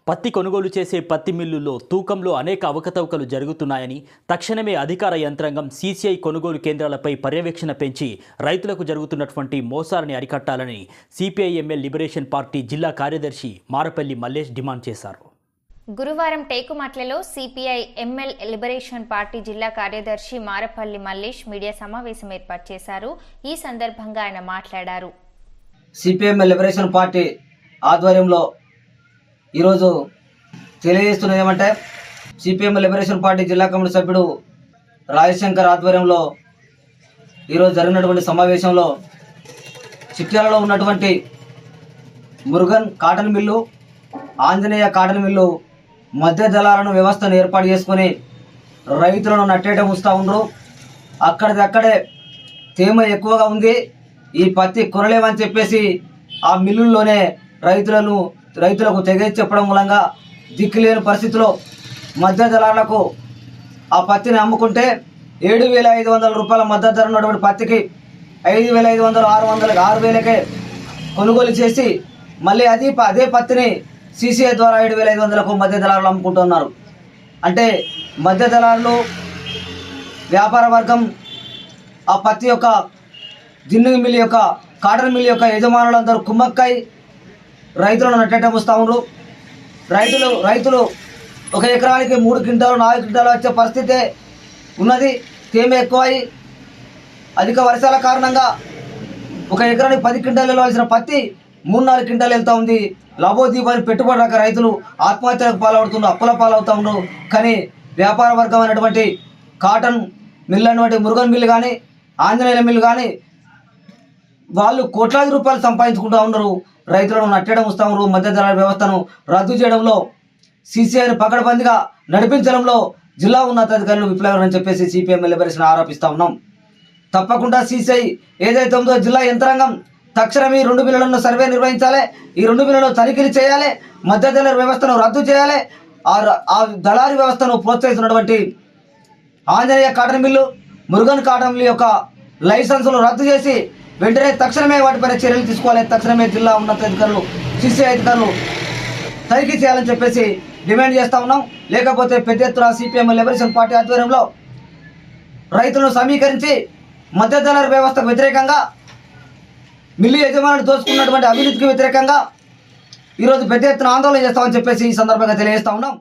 పత్తి కొనుగోలు చేసే పత్తి మిల్లుల్లో తూకంలో అనేక అవకతవకలు జరుగుతున్నాయని తక్షణమే అధికార యంత్రాంగం సీసీఐ కొనుగోలు కేంద్రాలపై పర్యవేక్షణ పెంచి రైతులకు జరుగుతున్నటువంటి మోసాలని అరికట్టాలని సిపిఐ ఎంఎల్ లిబరేషన్ పార్టీ జిల్లా కార్యదర్శి మారపల్లి మల్లేష్ డిమాండ్ చేశారు. గురువారం టేకుమాట్లలో సిపిఐ ఎంఎల్ లిబరేషన్ పార్టీ జిల్లా కార్యదర్శి మారపల్లి మల్లేష్ మీడియా సమావేశం ఏర్పాటు చేశారు. ఈ సందర్భంగా ఆయన మాట్లాడారు. సిపిఐ లిబరేషన్ పార్టీ ఆధ్వర్యంలో ఈరోజు తెలియజేస్తున్నది ఏమంటే, సిపిఎం లిబరేషన్ పార్టీ జిల్లా కమిటీ సభ్యుడు రాజశంకర్ ఆధ్వర్యంలో ఈరోజు జరిగినటువంటి సమావేశంలో చిట్యాలలో ఉన్నటువంటి Murugan cotton mill, Anjaneya cotton mill మధ్య దళాలను వ్యవస్థను ఏర్పాటు చేసుకొని రైతులను నట్టేట ఉంచుతూ ఉండరు. అక్కడిదక్కడే తేమ ఎక్కువగా ఉంది, ఈ పత్తి కొనలేమని చెప్పేసి ఆ మిల్లుల్లోనే రైతులకు తెగేసి చెప్పడం మూలంగా దిక్కులేని పరిస్థితిలో మధ్య దళాలకు ఆ పత్తిని అమ్ముకుంటే 7,500 రూపాయల మద్దతు ధర ఉన్నటువంటి పత్తికి 5,500, 600, 6,000కే కొనుగోలు చేసి మళ్ళీ అదే పత్తిని సీసీఐ ద్వారా 7,500కు మధ్య దళారులు అమ్ముకుంటున్నారు. అంటే మధ్య దళారులు, వ్యాపార వర్గం, ఆ పత్తి యొక్క జిన్నింగ్ మిల్ యొక్క కాటన్ మిల్ యొక్క యజమానులందరూ కుమ్మక్కై రైతులను నట్టేట వస్తూ ఉన్నారు. రైతులు ఒక ఎకరానికి 3 క్వింటాలు 4 క్వింటాలు వచ్చే పరిస్థితే ఉన్నది. తేమ ఎక్కువై అధిక వర్షాల కారణంగా ఒక ఎకరానికి 10 క్వింటాలు వెళ్ళవలసిన పత్తి 3-4 క్వింటాలు వెళ్తూ ఉంది. లాభోదీపాన్ని పెట్టుబడి రాక రైతులు ఆత్మహత్యలకు పాలవుతున్నారు, అప్పుల పాలవుతూ ఉన్నారు. కానీ వ్యాపార వర్గం అయినటువంటి కాటన్ మిల్ అనేటువంటి మురుగన్ మిల్లు కానీ, ఆంజనేయుల మిల్లు కానీ వాళ్ళు కోట్లాది రూపాయలు సంపాదించుకుంటూ ఉన్నారు. రైతులను నట్టేయడం వస్తూ ఉన్నారు. మధ్య దళాల వ్యవస్థను రద్దు చేయడంలో, సీసీఐని పకడ్బందీగా నడిపించడంలో జిల్లా ఉన్నతాధికారులు విఫలమని చెప్పేసి సిపిఎం లిబరేషన్ ఆరోపిస్తూ ఉన్నాం. తప్పకుండా సీసీఐ ఏదైతే ఉందో జిల్లా యంత్రాంగం తక్షణమే ఈ 2 మిల్లులను సర్వే నిర్వహించాలి, ఈ 2 మిల్లులను తనిఖీలు చేయాలి, మధ్య దళాల వ్యవస్థను రద్దు చేయాలి. ఆ దళారీ వ్యవస్థను ప్రోత్సహిస్తున్నటువంటి Anjaneya cotton mill, Murugan cotton mill యొక్క లైసెన్సులు రద్దు చేసి వెంటనే తక్షణమే వాటిపైన చర్యలు తీసుకోవాలి. తక్షణమే జిల్లా ఉన్నతాధికారులు, సీసీఐ అధికారులు తనిఖీ చేయాలని చెప్పేసి డిమాండ్ చేస్తూ ఉన్నాం. లేకపోతే పెద్ద ఎత్తున సిపిఎం లిబరేషన్ పార్టీ ఆధ్వర్యంలో రైతులను సమీకరించి మధ్య దళారీ వ్యవస్థకు వ్యతిరేకంగా, మిల్లు యజమానులు దోచుకున్నటువంటి అవినీతికి వ్యతిరేకంగా ఈరోజు పెద్ద ఎత్తున ఆందోళన చేస్తామని చెప్పేసి ఈ సందర్భంగా తెలియజేస్తా ఉన్నాం.